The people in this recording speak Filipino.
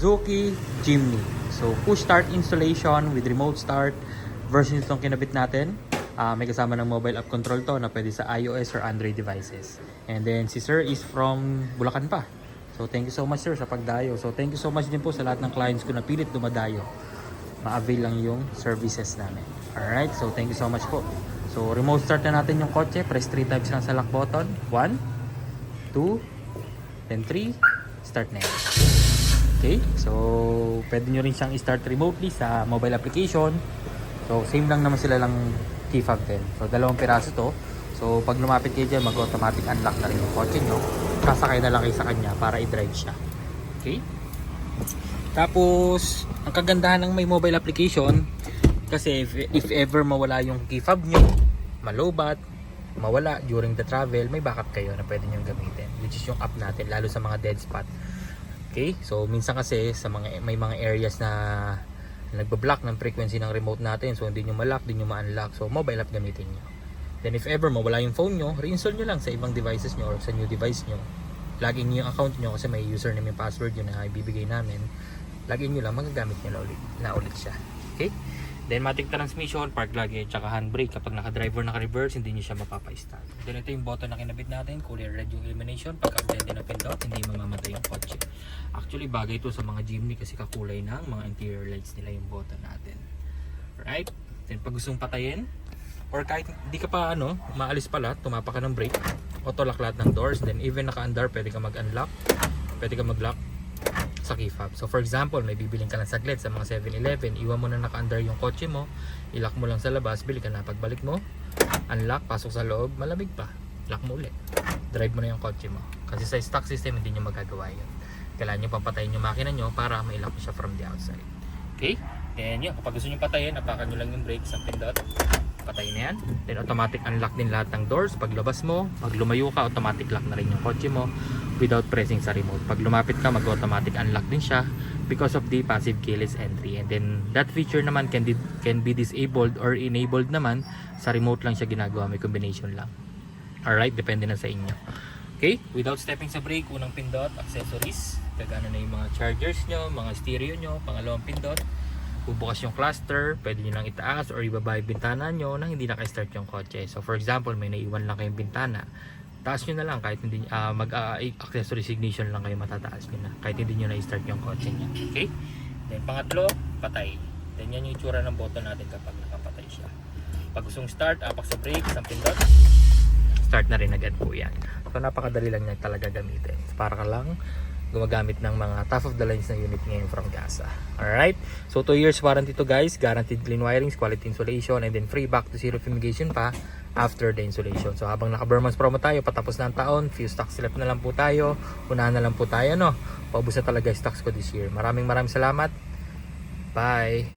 Suzuki Jimny. So push start installation with remote start version itong kinabit natin. May kasama ng mobile app control to na pwede sa iOS or Android devices. And then si sir is from Bulacan pa. So thank you so much sir sa pagdayo. So thank you so much din po sa lahat ng clients ko na pilit dumadayo. Ma-avail lang yung services namin. Alright, so thank you so much po. So remote start na natin yung kotse. Press 3 times lang sa lock button. 1, 2, then 3. Start na yan. Okay, so pwede nyo rin siyang i-start remotely sa mobile application. So same lang naman sila lang key fob din. So dalawang piraso to. So pag lumapit kayo dyan, mag-automatic unlock na rin yung kotse nyo. Sasakay na lang kayo sa kanya para i-drive siya. Okay. Tapos ang kagandahan ng may mobile application, kasi if ever mawala yung key fob nyo, malobat, mawala during the travel, may backup kayo na pwede nyo gamitin, which is yung app natin, lalo sa mga dead spot. Okay, so minsan kasi sa mga may mga areas na nagba-block ng frequency ng remote natin, so hindi nyo ma-lock, hindi nyo ma-unlock, so mobile app gamitin nyo. Then if ever mawala yung phone nyo, reinstall nyo lang sa ibang devices nyo or sa new device nyo. Login nyo yung account nyo kasi may username and password yun na ibibigay namin. Login nyo lang, magagamit nyo na ulit siya. Okay? Then matic transmission, park luggage, tsaka handbrake. Kapag naka-driver, naka-reverse, hindi nyo siya mapapa-start. Then ito yung button na kinabit natin, color red yung illumination. Pagka-pwede na pindot, hindi mamamatay yung kotse. Actually, bagay ito sa mga Jimny kasi kakulay ng mga interior lights nila yung button natin. Alright? Then pag gustong patayin, or kahit hindi ka pa maalis pala, tumapa ka ng brake, auto lock lahat ng doors. Then even naka-andar, pwede ka mag-unlock, pwede ka mag-lock sa key fob. So for example, may bibiling ka lang saglit sa mga 7-Eleven, iwan mo na naka-under yung kotse mo, ilock mo lang sa labas, bili ka na, pagbalik mo, unlock, pasok sa loob, malamig pa, lock mo ulit, drive mo na yung kotse mo. Kasi sa stock system, hindi nyo magagawa yun. Kailangan nyo papatayin yung makina nyo para ma-lock siya from the outside. Okay? Then yun, kapag gusto nyo patayin, apakan nyo lang yung brakes, ang pindot, patayin na yan. Then automatic unlock din lahat ng doors. Pag labas mo, pag lumayo ka, automatic lock na rin yung kotse mo without pressing sa remote. Pag lumapit ka, mag-automatic unlock din siya because of the passive keyless entry. And then that feature naman can be disabled or enabled naman. Sa remote lang siya ginagawa, may combination lang. Alright, depende na sa inyo. Okay, without stepping sa brake, unang pindot, accessories. Gagana na yung mga chargers nyo, mga stereo nyo, pangalawang pindot. Bubukas yung cluster, pwede nyo lang itaas or ibaba yung bintana nyo nang hindi naka-start yung kotse. So for example, may naiwan lang kayong bintana, taas nyo na lang kahit hindi mag-accessory ignition lang kayo, matataas nyo na kahit hindi nyo na-start yung kotse nya. Okay? Then pangatlo, patay. Then yan yung itsura ng button natin kapag nakapatay siya. Pag gustong start, apak sa brake, isang pindot, start na rin agad po yan. So napakadali lang niya talaga gamitin. Para ka lang gumagamit ng mga top of the lines na unit ngayon from Casa. Alright, so 2 years warranty to guys, guaranteed clean wirings, quality insulation, and then free back to zero fumigation pa after the insulation. So habang naka Burmans promo tayo, patapos na ang taon, few stocks left na lang po tayo, unahan na lang po tayo, paubos na talaga stocks ko this year. Maraming salamat, bye.